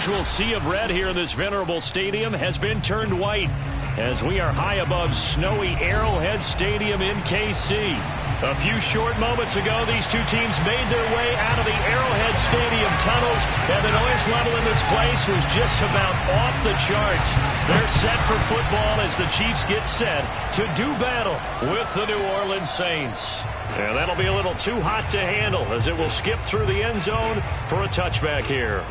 usual sea of red here in this venerable stadium has been turned white as we are high above snowy Arrowhead Stadium in KC. A few short moments ago, these two teams made their way out of the Arrowhead Stadium tunnels, and the noise level in this place was just about off the charts. They're set for football as the Chiefs get set to do battle with the New Orleans Saints. And that'll be a little too hot to handle as it will skip through the end zone for a touchback here.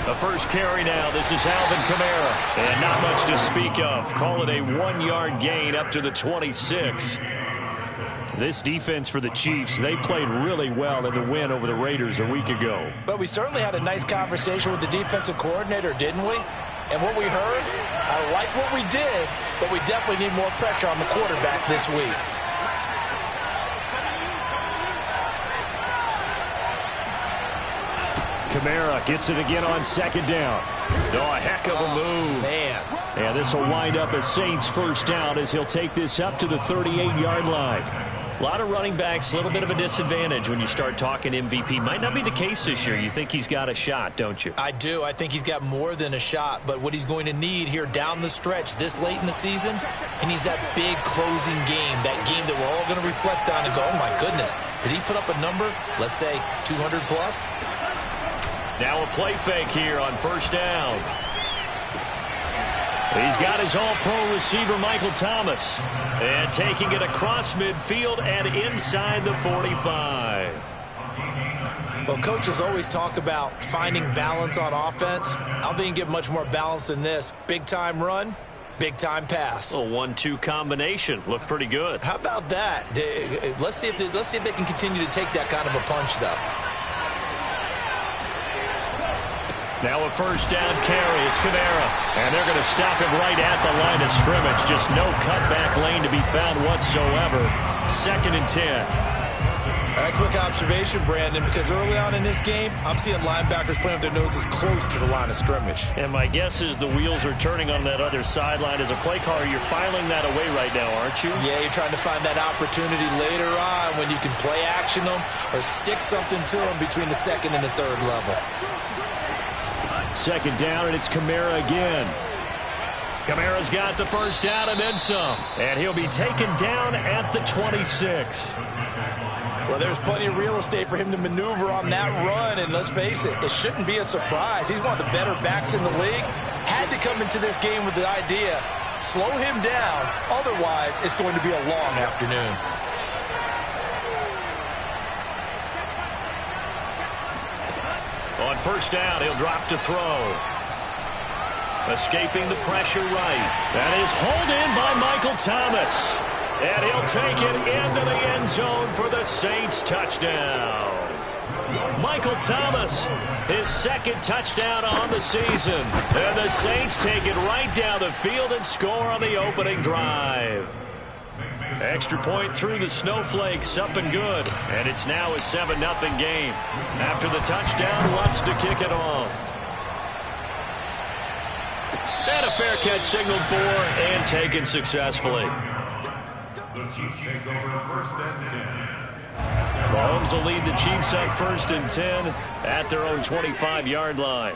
The first carry now. This is Alvin Kamara. And not much to speak of. Call it a 1-yard gain up to the 26. This defense for the Chiefs, they played really well in the win over the Raiders a week ago. But we certainly had a nice conversation with the defensive coordinator, didn't we? And what we heard, I like what we did, but we definitely need more pressure on the quarterback this week. Kamara gets it again on second down. Oh, a heck of a move. Man. And this will wind up a Saints first down as he'll take this up to the 38-yard line. A lot of running backs, a little bit of a disadvantage when you start talking MVP. Might not be the case this year. You think he's got a shot, don't you? I do. I think he's got more than a shot. But what he's going to need here down the stretch this late in the season, he needs that big closing game, that game that we're all going to reflect on and go, oh, my goodness, did he put up a number, let's say 200 plus? Now a play fake here on first down. He's got his all-pro receiver, Michael Thomas. And taking it across midfield and inside the 45. Well, coaches always talk about finding balance on offense. I don't think you get much more balance than this. Big-time run, big-time pass. A 1-2 combination. Looked pretty good. How about that? Let's see if they can continue to take that kind of a punch, though. Now a first down carry. It's Kamara. And they're going to stop him right at the line of scrimmage. Just no cutback lane to be found whatsoever. 2nd and 10. A quick observation, Brandon, because early on in this game, I'm seeing linebackers playing with their noses close to the line of scrimmage. And my guess is the wheels are turning on that other sideline. As a play caller, you're filing that away right now, aren't you? Yeah, you're trying to find that opportunity later on when you can play action them or stick something to them between the 2nd and the 3rd level. 2nd down, and it's Kamara again. Kamara's got the first down and then some. And he'll be taken down at the 26. Well, there's plenty of real estate for him to maneuver on that run. And let's face it, it shouldn't be a surprise. He's one of the better backs in the league. Had to come into this game with the idea, slow him down. Otherwise, it's going to be a long afternoon. On first down, he'll drop to throw. Escaping the pressure right. That is hauled in by Michael Thomas. And he'll take it into the end zone for the Saints touchdown. Michael Thomas, his 2nd touchdown on the season. And the Saints take it right down the field and score on the opening drive. Extra point through the snowflakes, up and good. And it's now a 7-0 game. After the touchdown, Lutz to kick it off. And a fair catch signaled for and taken successfully. The Chiefs take over 1st and 10. Mahomes will lead the Chiefs up 1st and 10 at their own 25-yard line.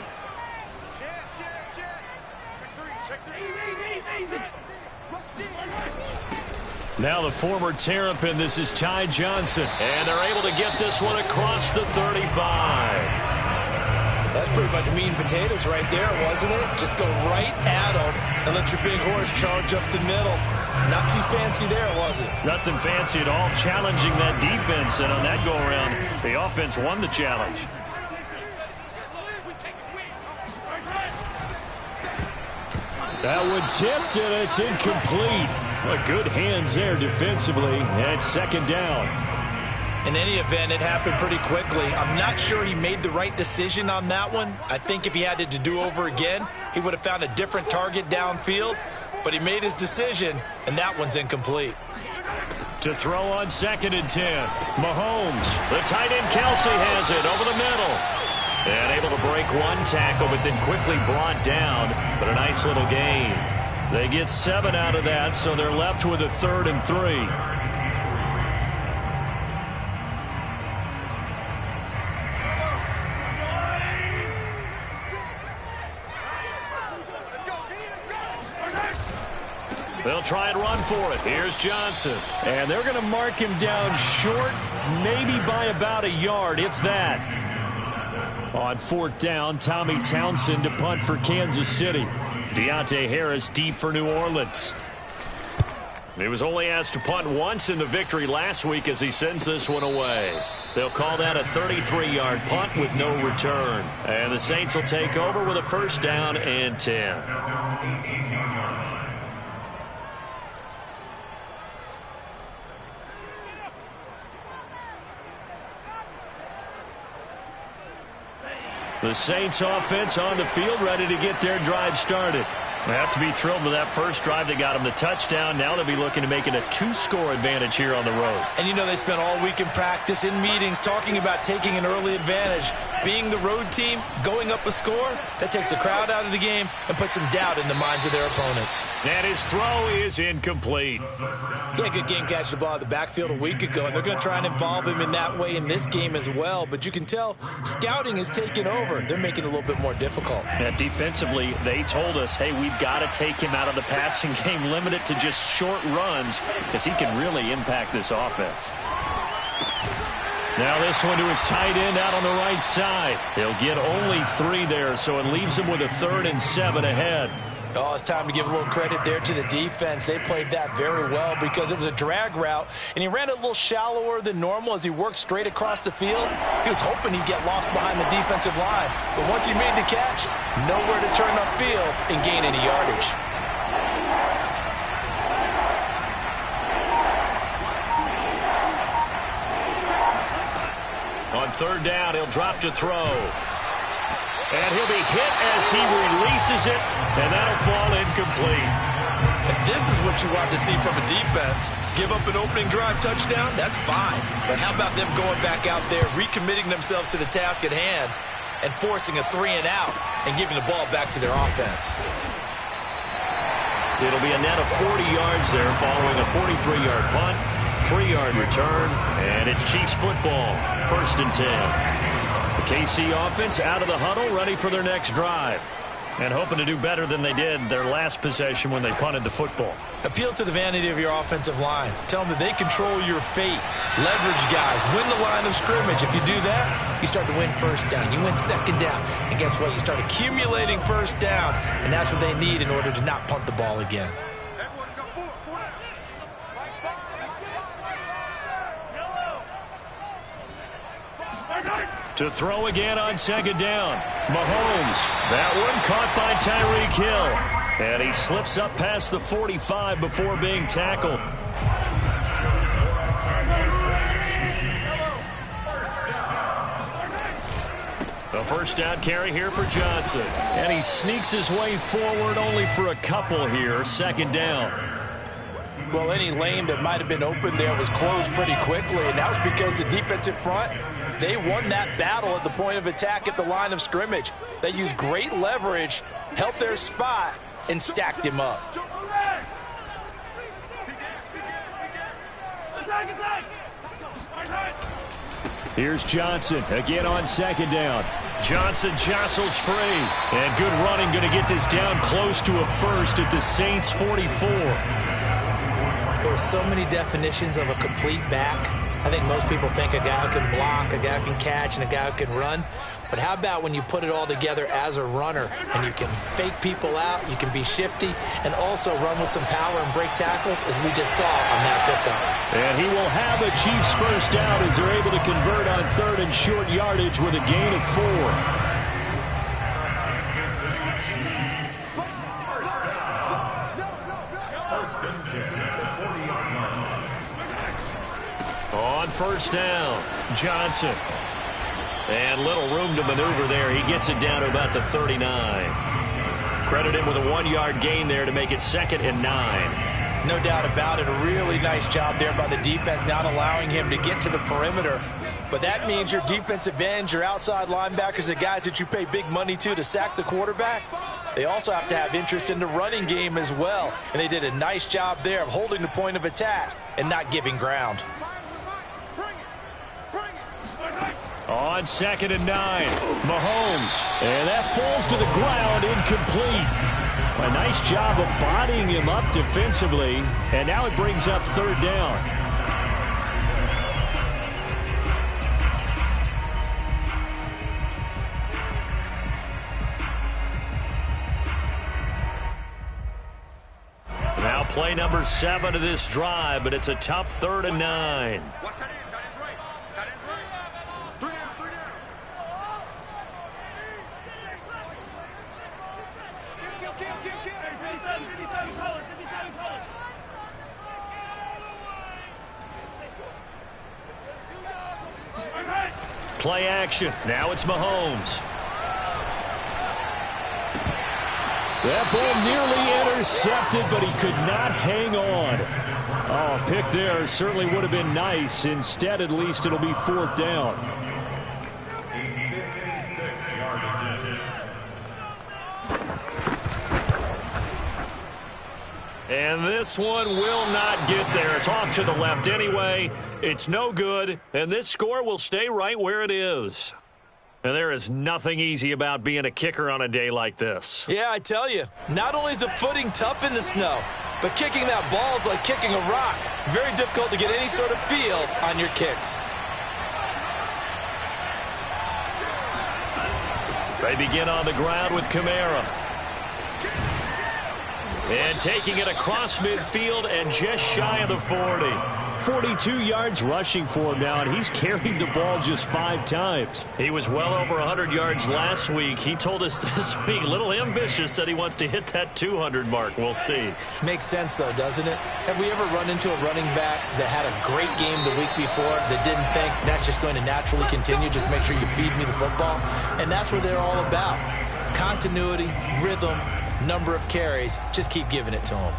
Now the former Terrapin, this is Ty Johnson. And they're able to get this one across the 35. That's pretty much meat and potatoes right there, wasn't it? Just go right at them and let your big horse charge up the middle. Not too fancy there, was it? Nothing fancy at all, challenging that defense. And on that go-around, the offense won the challenge. That one tipped, and it's incomplete. Well, good hands there defensively, and it's 2nd down. In any event, it happened pretty quickly. I'm not sure he made the right decision on that one. I think if he had it to do over again, he would have found a different target downfield. But he made his decision, and that one's incomplete. To throw on 2nd and 10. Mahomes. The tight end Kelsey has it over the middle. And able to break one tackle, but then quickly brought down. But a nice little gain. They get 7 out of that, so they're left with a 3rd and 3. They'll try and run for it. Here's Johnson. And they're going to mark him down short, maybe by about a yard, if that. On 4th down, Tommy Townsend to punt for Kansas City. Deontay Harris deep for New Orleans. He was only asked to punt once in the victory last week as he sends this one away. They'll call that a 33-yard punt with no return. And the Saints will take over with a 1st down and 10. The Saints offense on the field, ready to get their drive started. They have to be thrilled with that first drive that got them the touchdown. Now they'll be looking to make it a 2-score advantage here on the road. And you know they spent all week in practice, in meetings, talking about taking an early advantage. Being the road team, going up a score, that takes the crowd out of the game and puts some doubt in the minds of their opponents. And his throw is incomplete. He had a good game catching the ball at the backfield a week ago, and they're going to try and involve him in that way in this game as well. But you can tell scouting is taking over. They're making it a little bit more difficult. And defensively, they told us, hey, we've got to take him out of the passing game, limit it to just short runs, because he can really impact this offense. Now this one to his tight end out on the right side. He'll get only 3 there, so it leaves him with a 3rd and 7 ahead. Oh, it's time to give a little credit there to the defense. They played that very well because it was a drag route, and he ran it a little shallower than normal as he worked straight across the field. He was hoping he'd get lost behind the defensive line, but once he made the catch, nowhere to turn upfield and gain any yardage. On 3rd down, he'll drop to throw. And he'll be hit as he releases it, and that'll fall incomplete. And this is what you want to see from a defense. Give up an opening drive touchdown, that's fine. But how about them going back out there, recommitting themselves to the task at hand, and forcing a 3-and-out and giving the ball back to their offense. It'll be a net of 40 yards there following a 43-yard punt, 3-yard return, and it's Chiefs football, 1st and 10. The KC offense out of the huddle, ready for their next drive. And hoping to do better than they did their last possession when they punted the football. Appeal to the vanity of your offensive line. Tell them that they control your fate. Leverage guys. Win the line of scrimmage. If you do that, you start to win 1st down. You win 2nd down. And guess what? You start accumulating 1st downs. And that's what they need in order to not punt the ball again. To throw again on 2nd down. Mahomes. That one caught by Tyreek Hill. And he slips up past the 45 before being tackled. A 1st down carry here for Johnson. And he sneaks his way forward only for a couple here. 2nd down. Well, any lane that might have been open there was closed pretty quickly, and that was because the defensive front, they won that battle at the point of attack at the line of scrimmage. They used great leverage, held their spot, and stacked him up. Here's Johnson again on 2nd down. Johnson jostles free. And good running, going to get this down close to a 1st at the Saints 44. There are so many definitions of a complete back. I think most people think a guy who can block, a guy who can catch, and a guy who can run. But how about when you put it all together as a runner, and you can fake people out, you can be shifty, and also run with some power and break tackles, as we just saw on that pickup. And he will have a Chiefs 1st down as they're able to convert on 3rd and short yardage with a gain of 4. On 1st down, Johnson. And little room to maneuver there. He gets it down to about the 39. Credit him with a 1-yard gain there to make it 2nd and 9. No doubt about it. A really nice job there by the defense, not allowing him to get to the perimeter. But that means your defensive ends, your outside linebackers, the guys that you pay big money to sack the quarterback, they also have to have interest in the running game as well. And they did a nice job there of holding the point of attack and not giving ground. On 2nd and 9, Mahomes. And that falls to the ground, incomplete. A nice job of bodying him up defensively. And now it brings up 3rd down. Now play number 7 of this drive, but it's a tough 3rd and 9. Play action. Now it's Mahomes. That ball nearly intercepted, but he could not hang on. Oh, pick there certainly would have been nice. Instead, at least, it'll be 4th down. And this one will not get there. It's off to the left anyway. It's no good, and this score will stay right where it is. And there is nothing easy about being a kicker on a day like this. Yeah, I tell you, not only is the footing tough in the snow, but kicking that ball is like kicking a rock. Very difficult to get any sort of feel on your kicks. They begin on the ground with Kamara. And taking it across midfield and just shy of the 40. 42 yards rushing for him now, and he's carried the ball just 5 times. He was well over 100 yards last week. He told us this week, a little ambitious, said he wants to hit that 200 mark. We'll see. Makes sense, though, doesn't it? Have we ever run into a running back that had a great game the week before that didn't think that's just going to naturally continue, just make sure you feed me the football? And that's what they're all about. Continuity, rhythm, number of carries. Just keep giving it to them.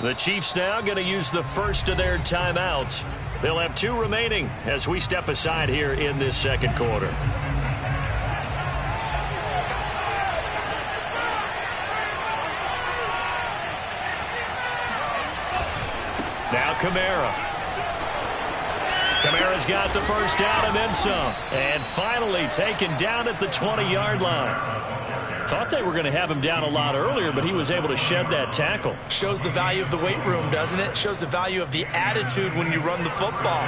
The Chiefs now going to use the first of their timeouts. They'll have 2 remaining as we step aside here in this second quarter. Now Kamara. Kamara's got the first down and then some. And finally taken down at the 20-yard line. Thought they were going to have him down a lot earlier, but he was able to shed that tackle. Shows the value of the weight room, doesn't it? Shows the value of the attitude when you run the football.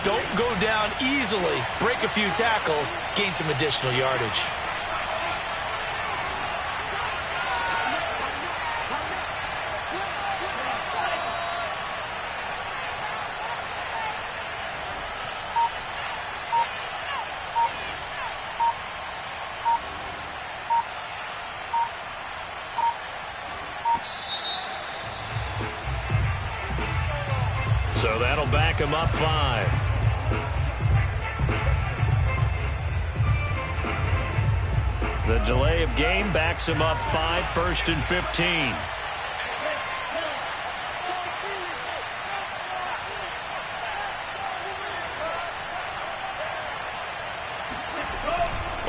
Don't go down easily. Break a few tackles. Gain some additional yardage. So that'll back him up 5. The delay of game backs him up 5, 1st and 15.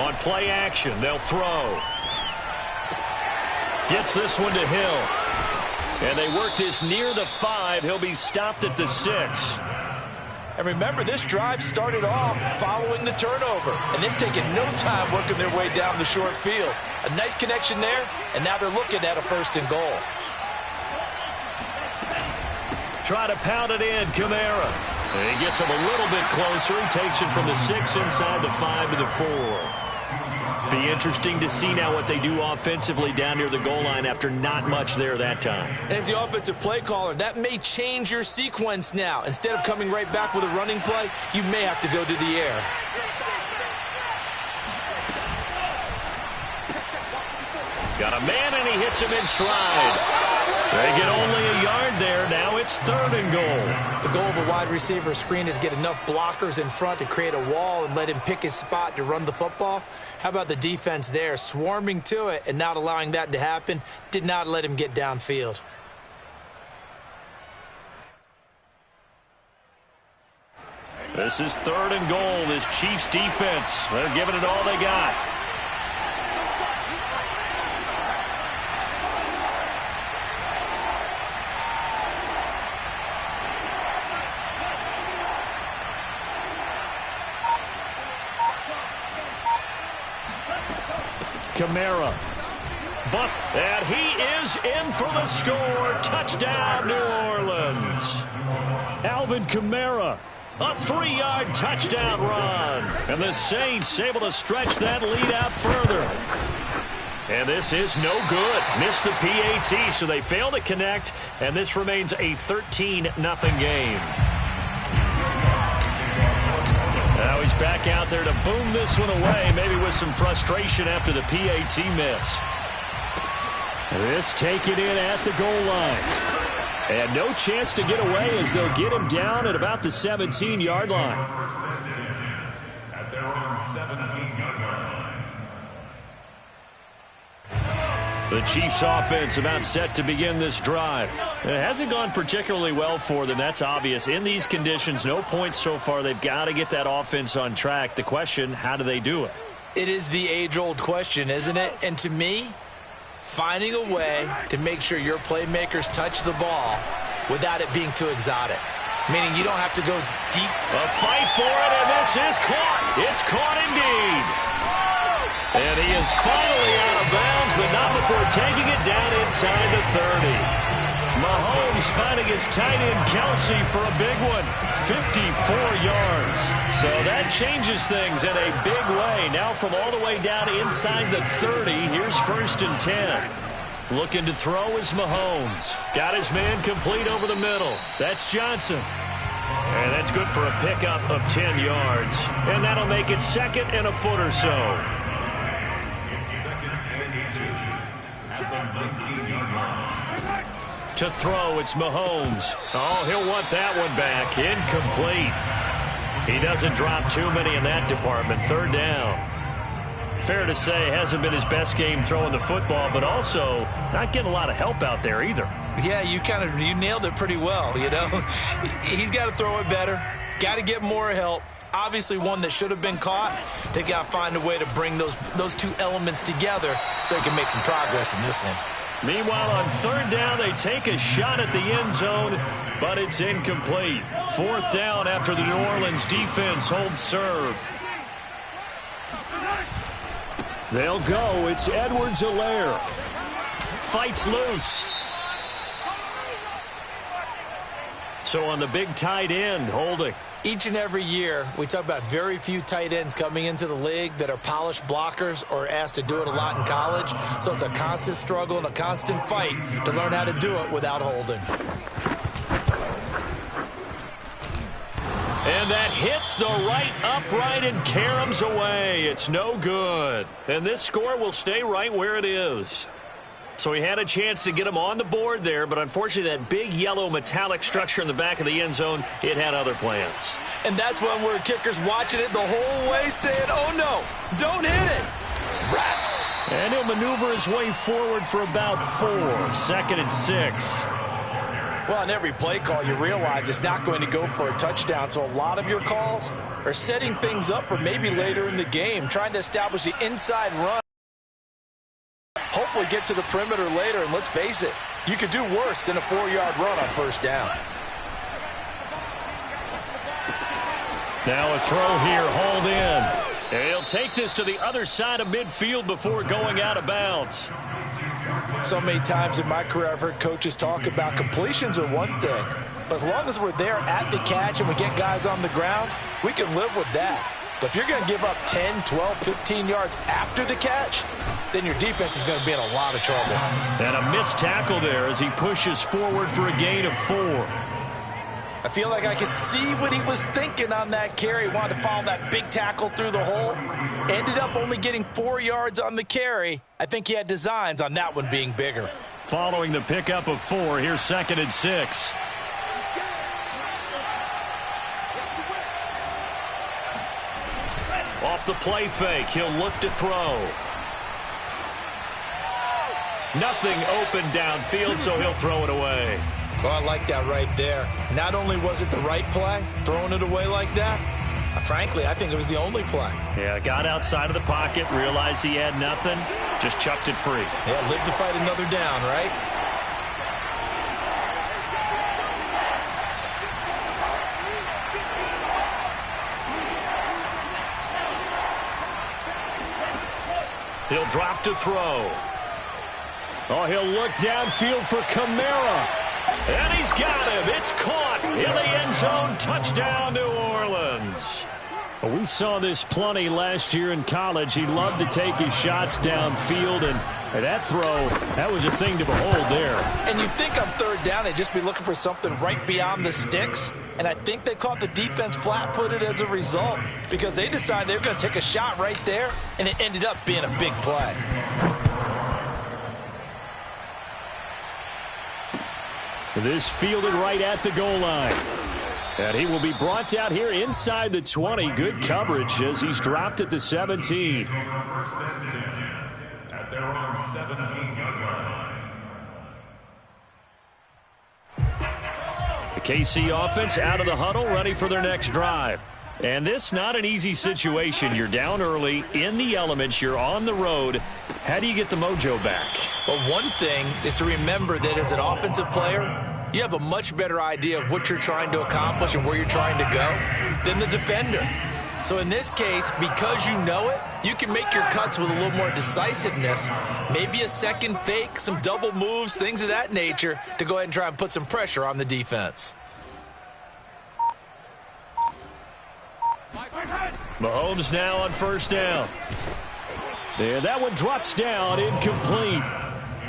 On play action, they'll throw. Gets this one to Hill. And they work this near the 5. He'll be stopped at the 6. And remember, this drive started off following the turnover. And they've taken no time working their way down the short field. A nice connection there, and now they're looking at a 1st and goal. Try to pound it in, Kamara. And he gets him a little bit closer. He takes it from the 6 inside the 5 to the 4. Be interesting to see now what they do offensively down near the goal line after not much there that time. As the offensive play caller, that may change your sequence now. Instead of coming right back with a running play, you may have to go to the air. Got a man, and he hits him in stride. They get only a yard there. Now it's 3rd and goal. The goal of a wide receiver screen is get enough blockers in front to create a wall and let him pick his spot to run the football. How about the defense there, swarming to it and not allowing that to happen? Did not let him get downfield. This is 3rd and goal. This Chiefs defense, they're giving it all they got. Kamara. And he is in for the score. Touchdown, New Orleans. Alvin Kamara. A 3-yard touchdown run. And the Saints able to stretch that lead out further. And this is no good. Missed the PAT, so they fail to connect. And this remains a 13-0 game. Now he's back out there to boom this one away, maybe with some frustration after the PAT miss. This taken in at the goal line. And no chance to get away as they'll get him down at about the 17-yard line. At their own 17-yard line. The Chiefs offense about set to begin this drive. It hasn't gone particularly well for them, that's obvious. In these conditions, no points so far. They've got to get that offense on track. The question, how do they do it? It is the age-old question, isn't it? And to me, finding a way to make sure your playmakers touch the ball without it being too exotic. Meaning you don't have to go deep. A fight for it, and this is caught. It's caught indeed. And he is finally out of bounds, but not before taking it down inside the 30. Mahomes finding his tight end Kelsey for a big one. 54 yards. So that changes things in a big way. Now from all the way down inside the 30, here's 1st and 10. Looking to throw is Mahomes. Got his man complete over the middle. That's Johnson. And that's good for a pickup of 10 yards. And that'll make it 2nd and a foot or so. To throw, it's Mahomes. Oh, he'll want that one back. Incomplete. He doesn't drop too many in that department. 3rd down. Fair to say, hasn't been his best game throwing the football, but also not getting a lot of help out there either. Yeah, you nailed it pretty well, you know. He's got to throw it better. Got to get more help. Obviously one that should have been caught. They've got to find a way to bring those two elements together so they can make some progress in this one. Meanwhile, on 3rd down, they take a shot at the end zone, but it's incomplete. 4th down after the New Orleans defense holds serve. They'll go. It's Edwards-Helaire. Fights loose. So on the big tight end, holding. Each and every year, we talk about very few tight ends coming into the league that are polished blockers or asked to do it a lot in college. So it's a constant struggle and a constant fight to learn how to do it without holding. And that hits the right upright and caroms away. It's no good. And this score will stay right where it is. So he had a chance to get him on the board there, but unfortunately that big yellow metallic structure in the back of the end zone, it had other plans. And that's when we're kickers watching it the whole way saying, oh no, don't hit it. Rats. And he'll maneuver his way forward for about 4. 2nd and 6. Well, on every play call, you realize it's not going to go for a touchdown, so a lot of your calls are setting things up for maybe later in the game, trying to establish the inside run. Hopefully get to the perimeter later, and let's face it, you could do worse than a 4-yard run on 1st down. Now a throw here, hauled in. And he'll take this to the other side of midfield before going out of bounds. So many times in my career I've heard coaches talk about completions are one thing, but as long as we're there at the catch and we get guys on the ground, we can live with that. But if you're going to give up 10, 12, 15 yards after the catch, then your defense is going to be in a lot of trouble. And a missed tackle there as he pushes forward for a gain of 4. I feel like I could see what he was thinking on that carry. Wanted to follow that big tackle through the hole. Ended up only getting 4 yards on the carry. I think he had designs on that one being bigger. Following the pickup of 4, here's 2nd and 6. Off the play fake, he'll look to throw. Nothing open downfield, so he'll throw it away. Oh, I like that right there. Not only was it the right play, throwing it away like that, frankly, I think it was the only play. Yeah, got outside of the pocket, realized he had nothing, just chucked it free. Yeah, live to fight another down, right? He'll drop to throw. Oh, he'll look downfield for Kamara. And he's got him. It's caught in the end zone. Touchdown, New Orleans. Well, we saw this plenty last year in college. He loved to take his shots downfield, and that throw, that was a thing to behold there. And you'd think on 3rd down, they'd just be looking for something right beyond the sticks. And I think they caught the defense flat-footed as a result because they decided they were going to take a shot right there, and it ended up being a big play. This fielded right at the goal line. And he will be brought out here inside the 20. Good coverage as he's dropped at the 17. First and 10 at their own 17-yard line. The KC offense out of the huddle, ready for their next drive. And this not an easy situation. You're down early, in the elements, you're on the road. How do you get the mojo back? Well, one thing is to remember that as an offensive player, you have a much better idea of what you're trying to accomplish and where you're trying to go than the defender. So in this case, because you know it, you can make your cuts with a little more decisiveness, maybe a second fake, some double moves, things of that nature, to go ahead and try and put some pressure on the defense. Mahomes now on 1st down. And that one drops down, incomplete.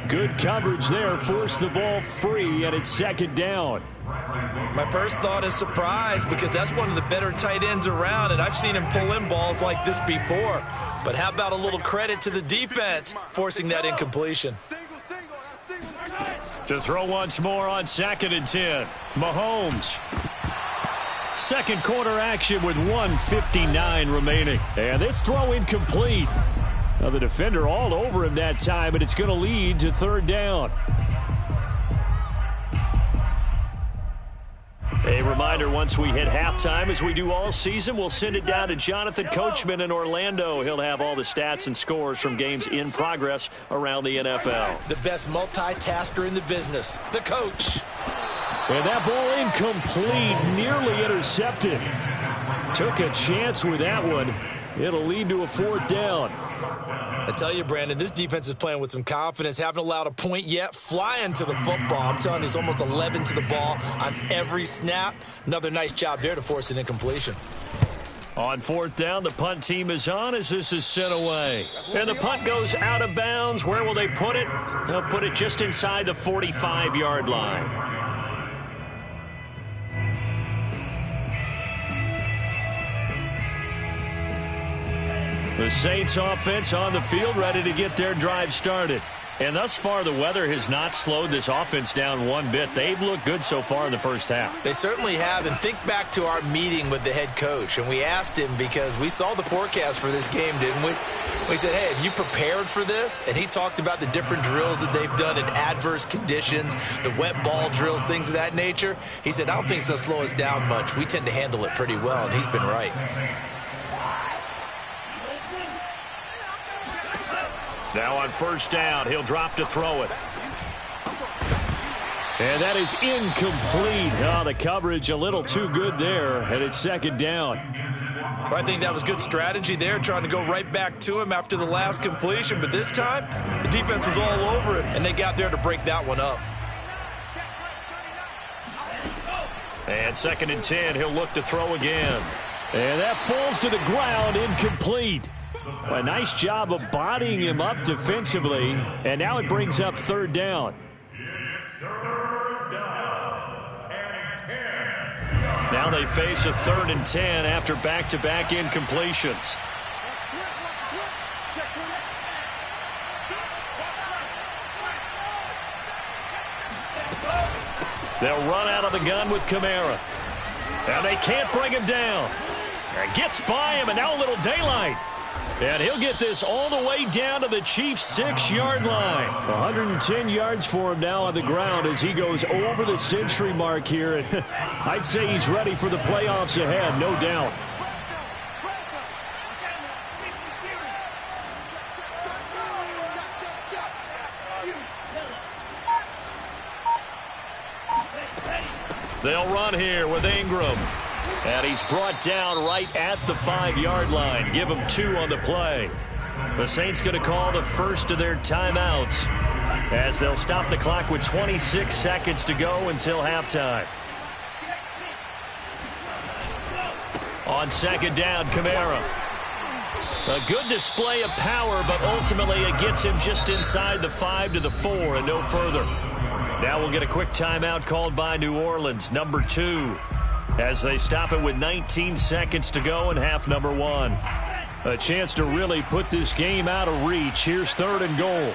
Good coverage there, forced the ball free, and it's 2nd down. My first thought is surprise because that's one of the better tight ends around, and I've seen him pull in balls like this before. But how about a little credit to the defense forcing that incompletion? To throw once more on 2nd and 10. Mahomes. Second quarter action with 1:59 remaining. And this throw incomplete. Now the defender all over him that time, and it's going to lead to 3rd down. A reminder, once we hit halftime, as we do all season, we'll send it down to Jonathan Coachman in Orlando. He'll have all the stats and scores from games in progress around the NFL. The best multitasker in the business, the coach. And that ball incomplete, nearly intercepted. Took a chance with that one. It'll lead to a 4th down. I tell you, Brandon, this defense is playing with some confidence. Haven't allowed a point yet. Flying to the football. I'm telling you, it's almost 11 to the ball on every snap. Another nice job there to force an incompletion. On 4th down, the punt team is on as this is sent away. And the punt goes out of bounds. Where will they put it? They'll put it just inside the 45-yard line. The Saints offense on the field, ready to get their drive started. And thus far, the weather has not slowed this offense down one bit. They've looked good so far in the first half. They certainly have. And think back to our meeting with the head coach. And we asked him because we saw the forecast for this game, didn't we? We said, hey, have you prepared for this? And he talked about the different drills that they've done in adverse conditions, the wet ball drills, things of that nature. He said, I don't think it's going to slow us down much. We tend to handle it pretty well, and he's been right. Now on 1st down, he'll drop to throw it. And that is incomplete. Oh, the coverage a little too good there, and it's 2nd down. Well, I think that was good strategy there, trying to go right back to him after the last completion. But this time, the defense was all over him, and they got there to break that one up. And 2nd and 10, he'll look to throw again. And that falls to the ground, incomplete. A nice job of bodying him up defensively, and now it brings up 3rd down. It's 3rd down and 10. Now they face a 3rd and 10 after back-to-back incompletions. They'll run out of the gun with Kamara. And they can't bring him down. And gets by him, and now a little daylight. And he'll get this all the way down to the Chiefs' 6-yard line. 110 yards for him now on the ground as he goes over the century mark here. And I'd say he's ready for the playoffs ahead, no doubt. They'll run here with Ingram. And he's brought down right at the 5-yard line. Give him 2 on the play. The Saints going to call the first of their timeouts as they'll stop the clock with 26 seconds to go until halftime. On 2nd down, Kamara. A good display of power, but ultimately it gets him just inside the 5 to the 4 and no further. Now we'll get a quick timeout called by New Orleans, number 2. As they stop it with 19 seconds to go in half number 1. A chance to really put this game out of reach. Here's 3rd and goal.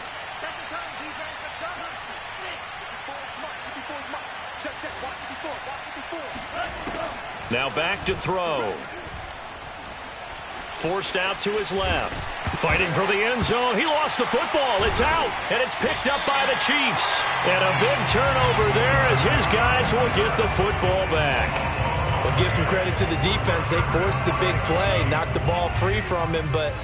Now back to throw. Forced out to his left. Fighting for the end zone. He lost the football. It's out. And it's picked up by the Chiefs. And a big turnover there as his guys will get the football back. We'll give some credit to the defense. They forced the big play, knocked the ball free from him, but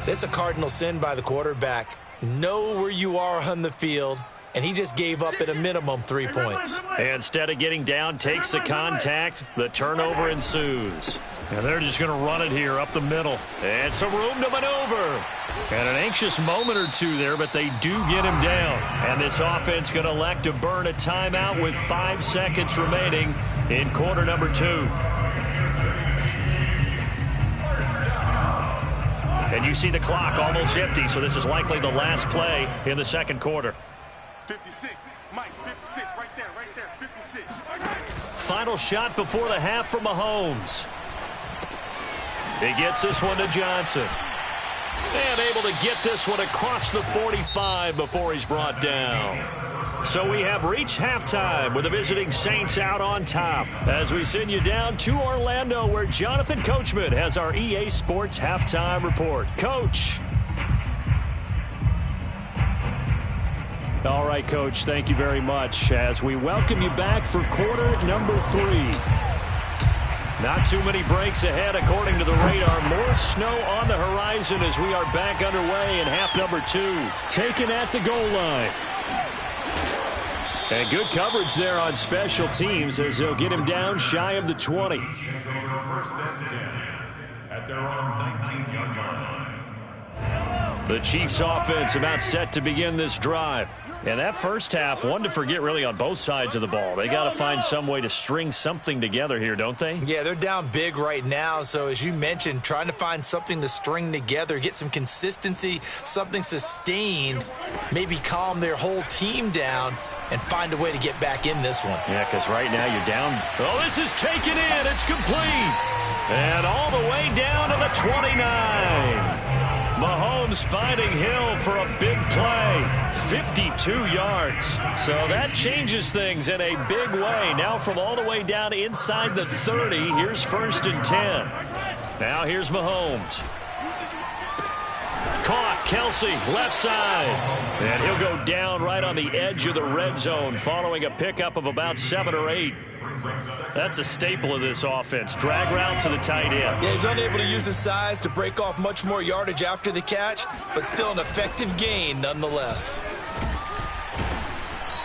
it's a cardinal sin by the quarterback. Know where you are on the field, and he just gave up at a minimum 3 points. Instead of getting down, takes the contact. The turnover ensues. And they're just going to run it here up the middle. And some room to maneuver. And an anxious moment or two there, but they do get him down. And this offense going to elect to burn a timeout with 5 seconds remaining in quarter number 2. And you see the clock almost empty, so this is likely the last play in the second quarter. 56, Mike, 56, right there, 56. Final shot before the half from Mahomes. He gets this one to Johnson. And able to get this one across the 45 before he's brought down. So we have reached halftime with the visiting Saints out on top as we send you down to Orlando where Jonathan Coachman has our EA Sports halftime report. Coach. All right, Coach, thank you very much as we welcome you back for quarter number 3. Not too many breaks ahead according to the radar. More snow on the horizon as we are back underway in half number 2. Taken at the goal line. And good coverage there on special teams as they'll get him down shy of the 20. First and 10 at their own 19-yard line. The Chiefs offense about set to begin this drive. And that first half, one to forget really on both sides of the ball. They got to find some way to string something together here, don't they? Yeah, they're down big right now. So as you mentioned, trying to find something to string together, get some consistency, something sustained, maybe calm their whole team down and find a way to get back in this one. Yeah, because right now you're down. Oh, this is taken in. It's complete. And all the way down to the 29. Mahomes finding Hill for a big play. 52 yards. So that changes things in a big way. Now from all the way down inside the 30, here's 1st and 10. Now here's Mahomes. Caught, Kelsey, left side. And he'll go down right on the edge of the red zone following a pickup of about 7 or 8. That's a staple of this offense. Drag route to the tight end. Yeah, he's unable to use his size to break off much more yardage after the catch, but still an effective gain nonetheless.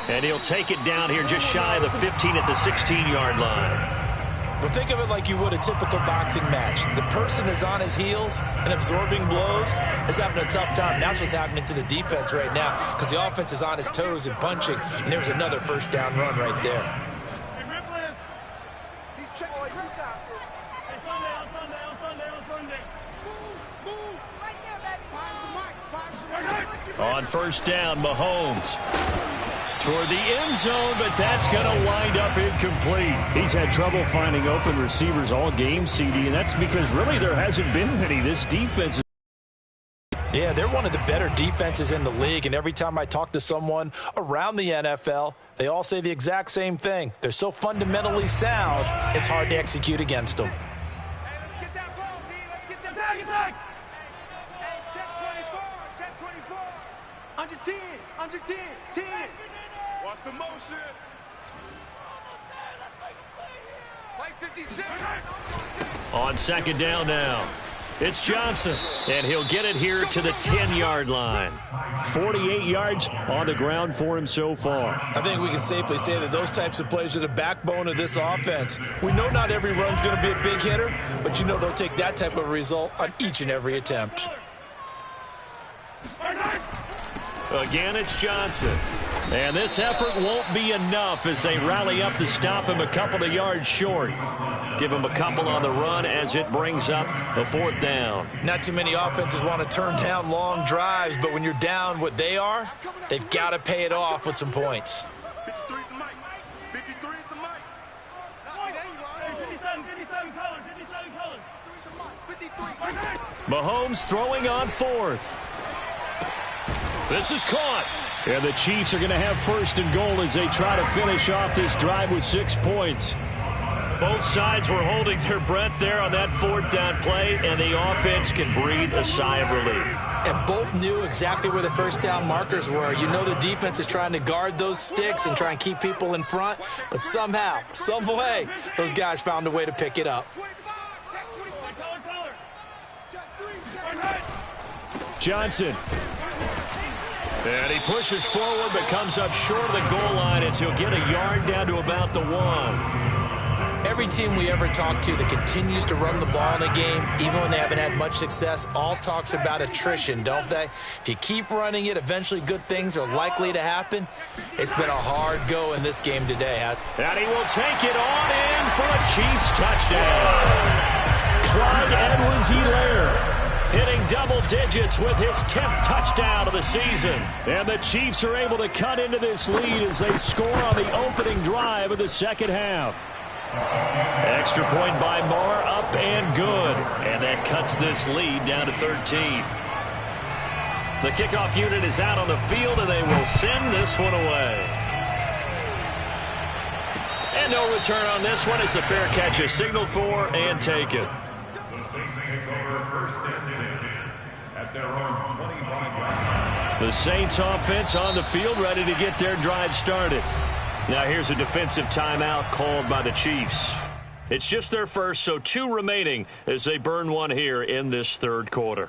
And he'll take it down here just shy of the 15 at the 16-yard line. Well, think of it like you would a typical boxing match. The person is on his heels and absorbing blows is having a tough time. That's what's happening to the defense right now because the offense is on his toes and punching, and there's another first down run right there. On first down, Mahomes. toward the end zone, but that's going to wind up incomplete. He's had trouble finding open receivers all game, CD, and that's because really there hasn't been many. This defense is... Yeah, they're one of the better defenses in the league, and every time I talk to someone around the NFL, they all say the exact same thing. They're so fundamentally sound, it's hard to execute against them. Hey, let's get that ball, D. Let's get that ball. Attack. Hey, check 24. Check 24. Under 10. Under 10. 10. Watch the motion. Play 56. On second down now. It's Johnson, and he'll get it here to the 10-yard line. 48 yards on the ground for him so far. I think we can safely say that those types of plays are the backbone of this offense. We know not every run's going to be a big hitter, but you know they'll take that type of result on each and every attempt. Again, it's Johnson. And this effort won't be enough as they rally up to stop him a couple of yards short. Give him a couple on the run as it brings up a 4th down. Not too many offenses want to turn down long drives, but when you're down what they are, they've got to pay it off with some points. 53 is the mic. 53 is the mic. There you are. 57 colors. 57 colors. 53. Mahomes throwing on 4th. This is caught. And the Chiefs are going to have 1st and goal as they try to finish off this drive with 6 points. Both sides were holding their breath there on that 4th down play, and the offense can breathe a sigh of relief. And both knew exactly where the 1st down markers were. You know the defense is trying to guard those sticks and try and keep people in front, but somehow, some way, those guys found a way to pick it up. Johnson. And he pushes forward but comes up short of the goal line as he'll get a yard down to about the 1. Every team we ever talk to that continues to run the ball in a game, even when they haven't had much success, all talks about attrition, don't they? If you keep running it, eventually good things are likely to happen. It's been a hard go in this game today. And he will take it on in for a Chiefs touchdown. Clyde Edwards-Helaire hitting double digits with his 10th touchdown of the season. And the Chiefs are able to cut into this lead as they score on the opening drive of the second half. Extra point by Moore, up and good. And that cuts this lead down to 13. The kickoff unit is out on the field, and they will send this one away. And no return on this one as the fair catch is signaled for and taken. The Saints take over 1st and 10 at their own 25-yard line. The Saints offense on the field ready to get their drive started. Now here's a defensive timeout called by the Chiefs. It's just their first, so 2 remaining as they burn one here in this 3rd quarter.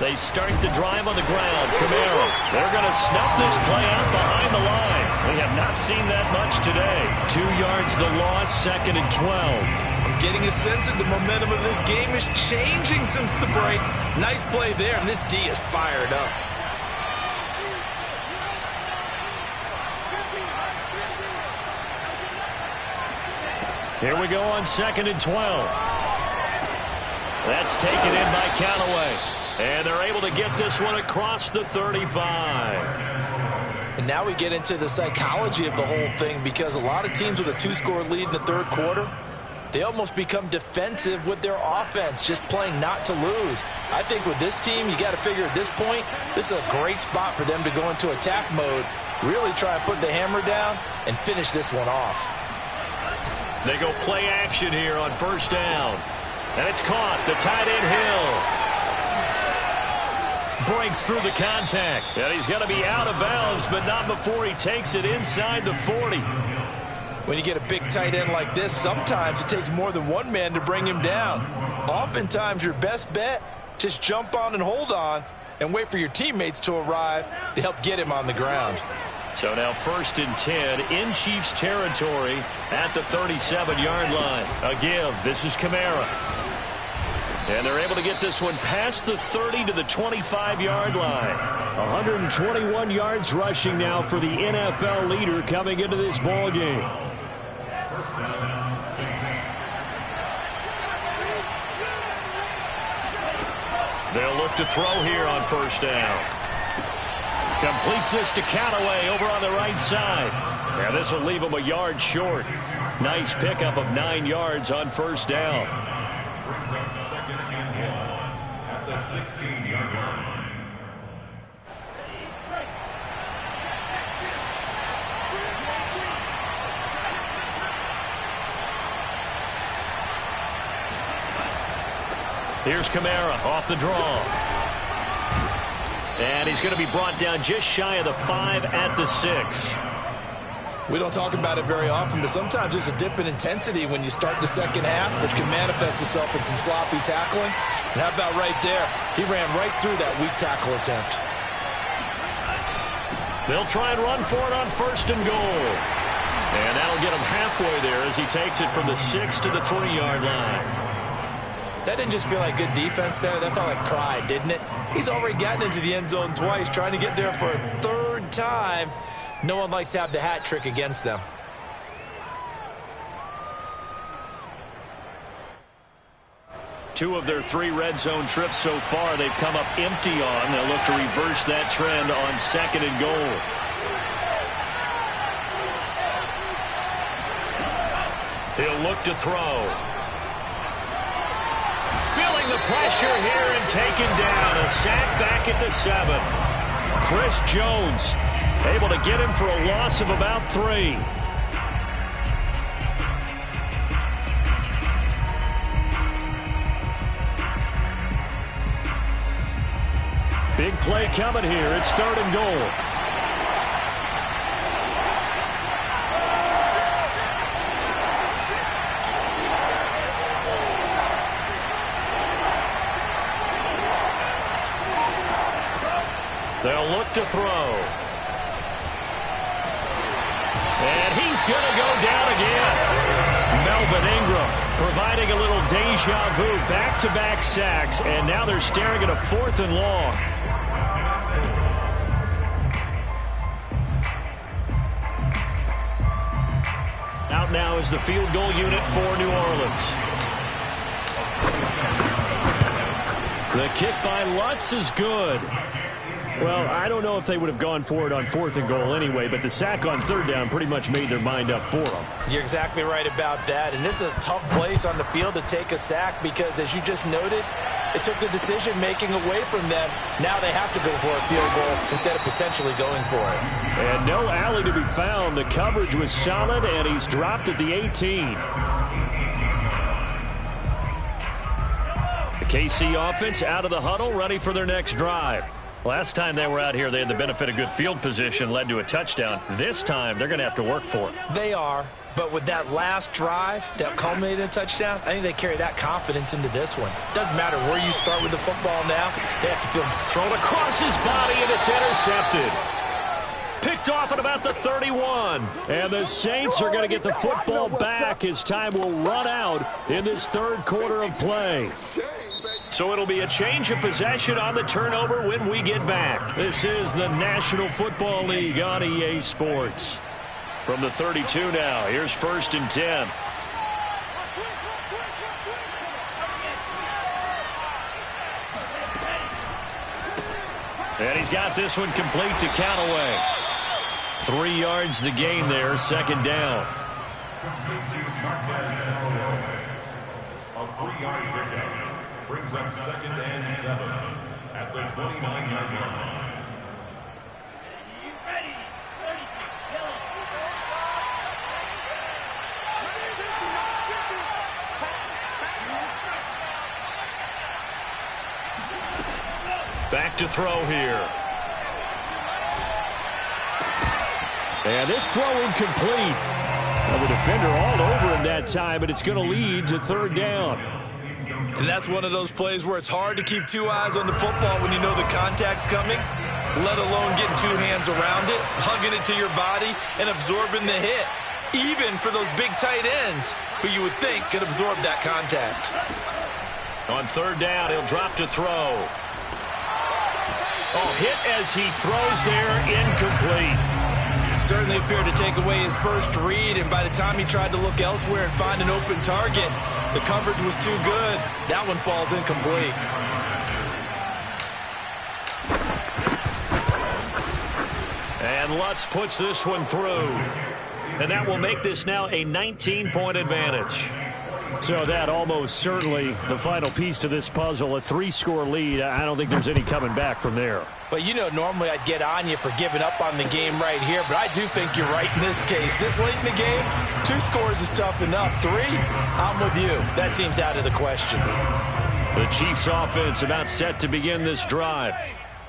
They start the drive on the ground. Kamara. They're going to snuff this play out behind the line. We have not seen that much today. 2 yards the loss, 2nd and 12. I'm getting a sense that the momentum of this game is changing since the break. Nice play there, and this D is fired up. Here we go on 2nd and 12. That's taken in by Callaway. And they're able to get this one across the 35. And now we get into the psychology of the whole thing, because a lot of teams with a 2-score lead in the 3rd quarter, they almost become defensive with their offense, just playing not to lose. I think with this team, you got to figure at this point, this is a great spot for them to go into attack mode, really try and put the hammer down and finish this one off. They go play action here on 1st down. And it's caught. The tight end Hill breaks through the contact. And he's going to be out of bounds, but not before he takes it inside the 40. When you get a big tight end like this, sometimes it takes more than one man to bring him down. Oftentimes, your best bet, just jump on and hold on and wait for your teammates to arrive to help get him on the ground. So now 1st and 10 in Chiefs territory at the 37-yard line. A give. This is Kamara. And they're able to get this one past the 30 to the 25-yard line. 121 yards rushing now for the NFL leader coming into this ball game. First down, 6. They'll look to throw here on first down. Completes this to Callaway over on the right side. Now this will leave him a yard short. Nice pickup of 9 yards on first down. Brings up 2nd and 1 at the 16-yard line. Here's Kamara off the draw. And he's going to be brought down just shy of the 5 at the 6. We don't talk about it very often, but sometimes there's a dip in intensity when you start the second half, which can manifest itself in some sloppy tackling. And how about right there? He ran right through that weak tackle attempt. They'll try and run for it on first and goal. And that'll get him halfway there as he takes it from the 6 to the 3-yard line. That didn't just feel like good defense there. That felt like pride, didn't it? He's already gotten into the end zone twice, trying to get there for a 3rd time. No one likes to have the hat trick against them. Two of their 3 red zone trips so far they've come up empty on. They'll look to reverse that trend on 2nd and goal. He'll look to throw. Feeling the pressure here and taken down. A sack back at the 7. Chris Jones able to get him for a loss of about 3. Big play coming here. It's 3rd and goal. They'll look to throw. And he's going to go down again. Melvin Ingram providing a little deja vu. Back-to-back sacks, and now they're staring at a 4th and long. Out now is the field goal unit for New Orleans. The kick by Lutz is good. Well, I don't know if they would have gone for it on 4th and goal anyway, but the sack on 3rd down pretty much made their mind up for them. You're exactly right about that, and this is a tough place on the field to take a sack because, as you just noted, it took the decision-making away from them. Now they have to go for a field goal instead of potentially going for it. And no alley to be found. The coverage was solid, and he's dropped at the 18. The KC offense out of the huddle, ready for their next drive. Last time they were out here, they had the benefit of good field position, led to a touchdown. This time, they're going to have to work for it. They are, but with that last drive that culminated in a touchdown, I think they carry that confidence into this one. Doesn't matter where you start with the football now. They have to feel thrown across his body, and it's intercepted. Picked off at about the 31. And the Saints are going to get the football back as time will run out in this 3rd quarter of play. So it'll be a change of possession on the turnover when we get back. This is the National Football League on EA Sports. From the 32 now, here's 1st and 10. And he's got this one complete to Callaway. 3 yards the gain there, 2nd down. A 3-yard pickup brings up 2nd and 7 at the 29-yard line. Ready. 30. Back to throw here. And this throw incomplete. Well, the defender all over him that time, but it's going to lead to 3rd down. And that's one of those plays where it's hard to keep 2 eyes on the football when you know the contact's coming, let alone getting 2 hands around it, hugging it to your body, and absorbing the hit, even for those big tight ends who you would think could absorb that contact. On 3rd down, he'll drop to throw. Oh, hit as he throws there, incomplete. Certainly appeared to take away his first read, and by the time he tried to look elsewhere and find an open target, the coverage was too good. That one falls incomplete. And Lutz puts this one through. And that will make this now a 19-point advantage. So that almost certainly the final piece to this puzzle, a 3-score lead. I don't think there's any coming back from there. Well, you know, normally I'd get on you for giving up on the game right here, but I do think you're right in this case. This late in the game, 2 scores is tough enough. 3, I'm with you. That seems out of the question. The Chiefs offense about set to begin this drive.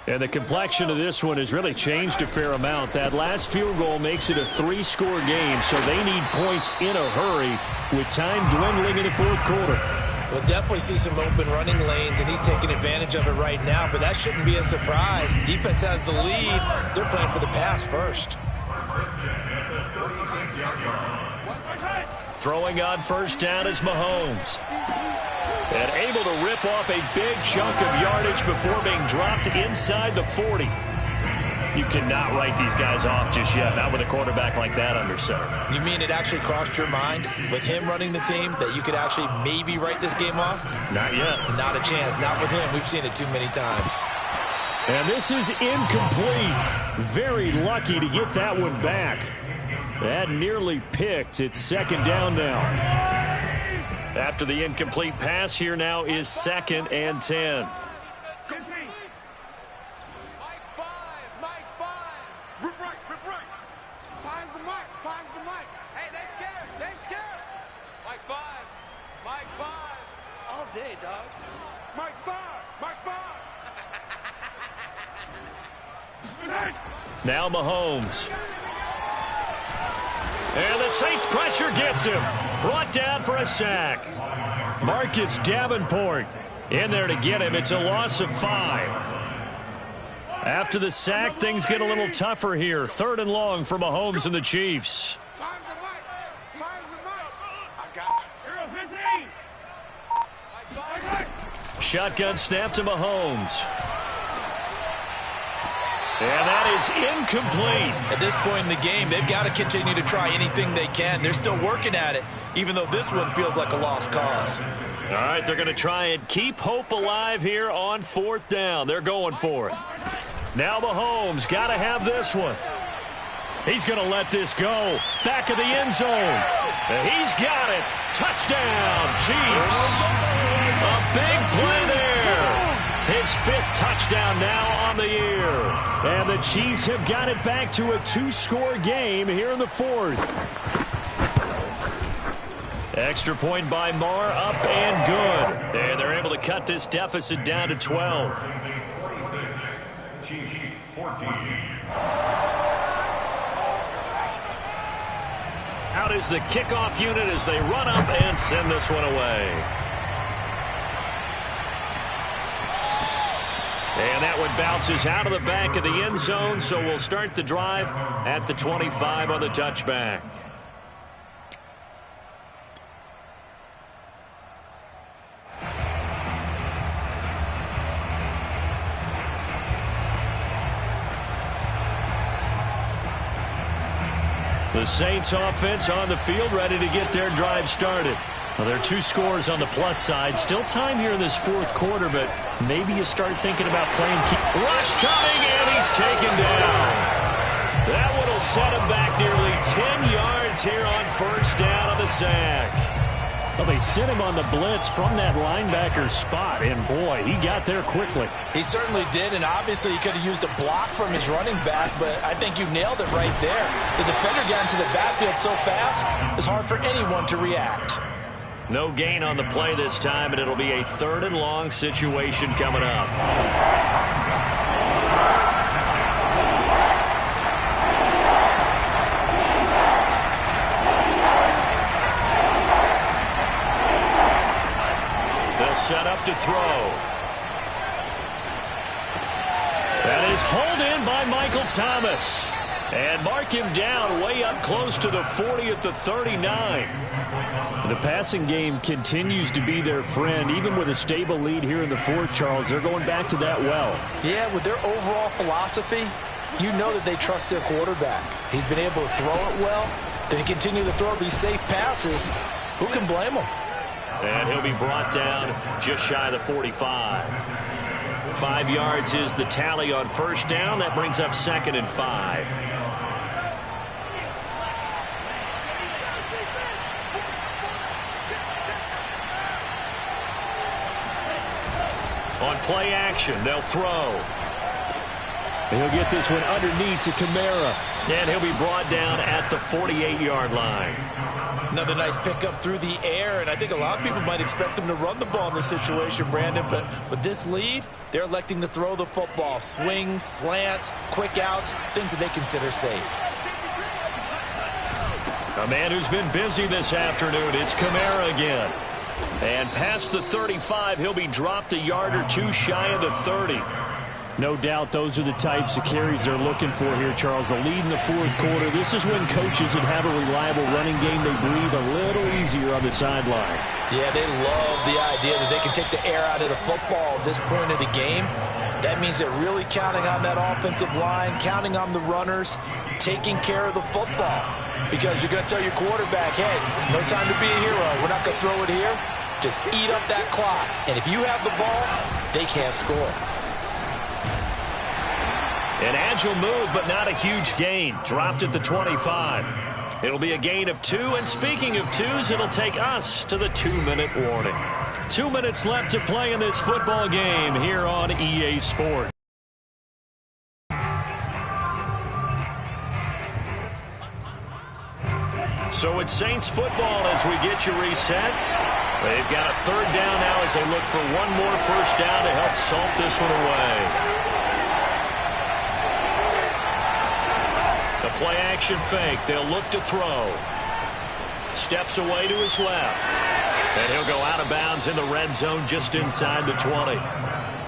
And the complexion of this one has really changed a fair amount. That last field goal makes it a 3-score game, so they need points in a hurry with time dwindling in the fourth quarter. We'll definitely see some open running lanes, and he's taking advantage of it right now, but that shouldn't be a surprise. Defense has the lead. They're playing for the pass first. Throwing on first down is Mahomes. And able to rip off a big chunk of yardage before being dropped inside the 40. You cannot write these guys off just yet, not with a quarterback like that under center. You mean it actually crossed your mind with him running the team that you could actually maybe write this game off? Not yet. Not a chance. Not with him. We've seen it too many times. And this is incomplete. Very lucky to get that one back. That nearly picked. It's second down now. After the incomplete pass, here now is 2nd and 10. Mike 5. Rip right. Finds the mic. Hey, they scared. Mike 5. All day, dog. Mike 5. Now Mahomes. And the Saints pressure gets him. Brought down for a sack. Marcus Davenport in there to get him. It's a loss of 5. After the sack, things get a little tougher here. 3rd and long for Mahomes and the Chiefs. Finds the mic. I got you. Shotgun snap to Mahomes. And that is incomplete. At this point in the game, they've got to continue to try anything they can. They're still working at it, even though this one feels like a lost cause. All right, they're going to try and keep hope alive here on 4th down. They're going for it. Now Mahomes got to have this one. He's going to let this go. Back of the end zone. He's got it. Touchdown, Chiefs. A big play there. His 5th touchdown now on the year. And the Chiefs have got it back to a 2-score game here in the 4th. Extra point by Marr, up and good. And they're able to cut this deficit down to 12. 46, Chiefs 14. Out is the kickoff unit as they run up and send this one away. And that one bounces out of the back of the end zone, so we'll start the drive at the 25 on the touchback. The Saints offense on the field, ready to get their drive started. Well, there are 2 scores on the plus side. Still time here in this 4th quarter, but maybe you start thinking about playing. Rush coming, and he's taken down. That one will set him back nearly 10 yards here on first down on the sack. Well, they sent him on the blitz from that linebacker spot, and boy, he got there quickly. He certainly did, and obviously he could have used a block from his running back, but I think you nailed it right there. The defender got into the backfield so fast, it's hard for anyone to react. No gain on the play this time, and it'll be a 3rd and long situation coming up. They'll set up to throw. That is hauled in by Michael Thomas. And mark him down way up close to the 40 at the 39. The passing game continues to be their friend. Even with a stable lead here in the 4th, Charles, they're going back to that well. Yeah, with their overall philosophy, you know that they trust their quarterback. He's been able to throw it well. They continue to throw these safe passes. Who can blame him? And he'll be brought down just shy of the 45. 5 yards is the tally on first down. That brings up 2nd and 5. On play action, they'll throw. And he'll get this one underneath to Kamara. And he'll be brought down at the 48-yard line. Another nice pickup through the air, and I think a lot of people might expect them to run the ball in this situation, Brandon, but with this lead, they're electing to throw the football. Swings, slants, quick outs, things that they consider safe. A man who's been busy this afternoon, it's Kamara again. And past the 35, he'll be dropped a yard or two shy of the 30. No doubt those are the types of carries they're looking for here, Charles. The lead in the fourth quarter. This is when coaches that have a reliable running game, they breathe a little easier on the sideline. Yeah, they love the idea that they can take the air out of the football at this point of the game. That means they're really counting on that offensive line, counting on the runners, taking care of the football. Because you're going to tell your quarterback, hey, no time to be a hero. We're not going to throw it here. Just eat up that clock. And if you have the ball, they can't score. An agile move, but not a huge gain. Dropped at the 25. It'll be a gain of 2, and speaking of 2s, it'll take us to the 2-minute warning. 2 minutes left to play in this football game here on EA Sports. So it's Saints football as we get you reset. They've got a 3rd down now as they look for one more first down to help salt this one away. The play-action fake. They'll look to throw. Steps away to his left. And he'll go out of bounds in the red zone just inside the 20.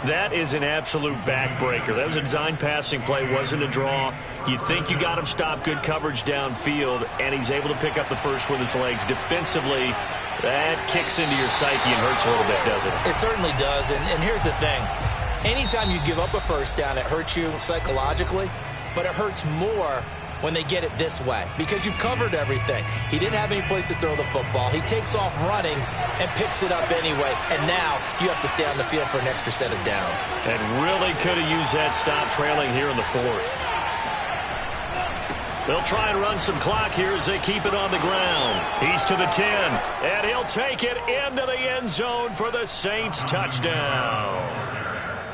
That is an absolute backbreaker. That was a design passing play. Wasn't a draw. You think you got him stopped. Good coverage downfield. And he's able to pick up the first with his legs. Defensively, that kicks into your psyche and hurts a little bit, doesn't it? It certainly does. And here's the thing. Anytime you give up a first down, it hurts you psychologically. But it hurts more when they get it this way, because you've covered everything. He didn't have any place to throw the football. He takes off running and picks it up anyway, and now you have to stay on the field for an extra set of downs. And really could have used that stop trailing here in the 4th. They'll try and run some clock here as they keep it on the ground. He's to the 10, and he'll take it into the end zone for the Saints touchdown.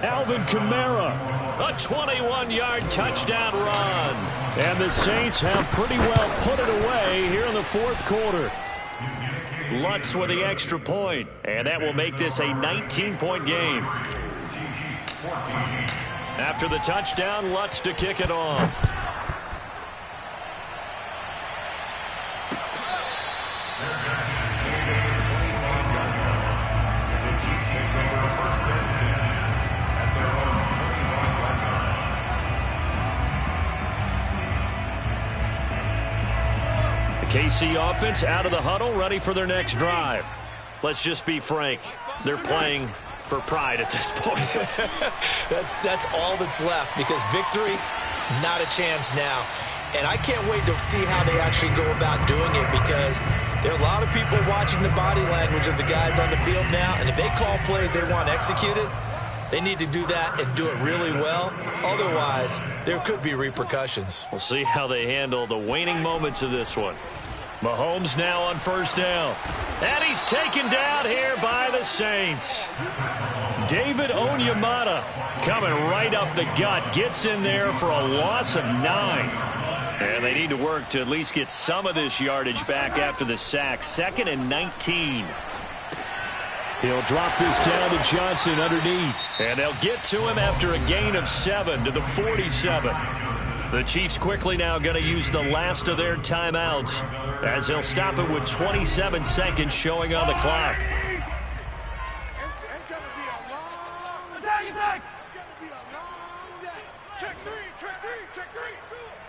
Alvin Kamara, a 21-yard touchdown run. And the Saints have pretty well put it away here in the 4th quarter. Lutz with the extra point, and that will make this a 19-point game. After the touchdown, Lutz to kick it off. KC offense out of the huddle, ready for their next drive. Let's just be frank. They're playing for pride at this point. That's all that's left, because victory, not a chance now. And I can't wait to see how they actually go about doing it, because there are a lot of people watching the body language of the guys on the field now, and if they call plays they want executed, they need to do that and do it really well. Otherwise, there could be repercussions. We'll see how they handle the waning moments of this one. Mahomes now on first down. And he's taken down here by the Saints. David Onyemata coming right up the gut. Gets in there for a loss of 9. And they need to work to at least get some of this yardage back after the sack. 2nd and 19. He'll drop this down to Johnson underneath. And they'll get to him after a gain of 7 to the 47. The Chiefs quickly now going to use the last of their timeouts, as they'll stop it with 27 seconds showing on the clock. It's going to be a long day. It's going to be a long day. Check three.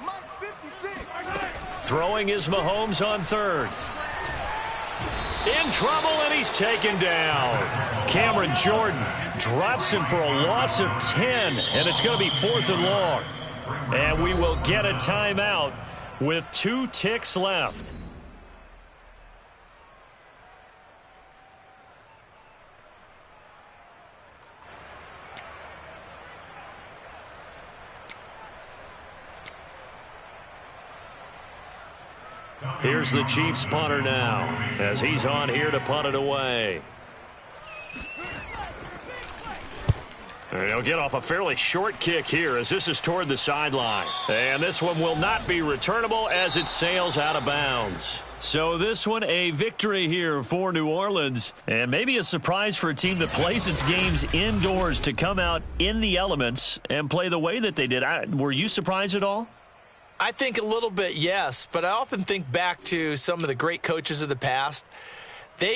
Mike 56. Throwing is Mahomes on 3rd. In trouble, and he's taken down. Cameron Jordan drops him for a loss of 10, and it's going to be 4th and long. And we will get a timeout with 2 ticks left. Here's the Chiefs punter now as he's on here to punt it away. And he'll get off a fairly short kick here as this is toward the sideline. And this one will not be returnable as it sails out of bounds. So this one a victory here for New Orleans. And maybe a surprise for a team that plays its games indoors to come out in the elements and play the way that they did. Were you surprised at all? I think a little bit, yes, but I often think back to some of the great coaches of the past.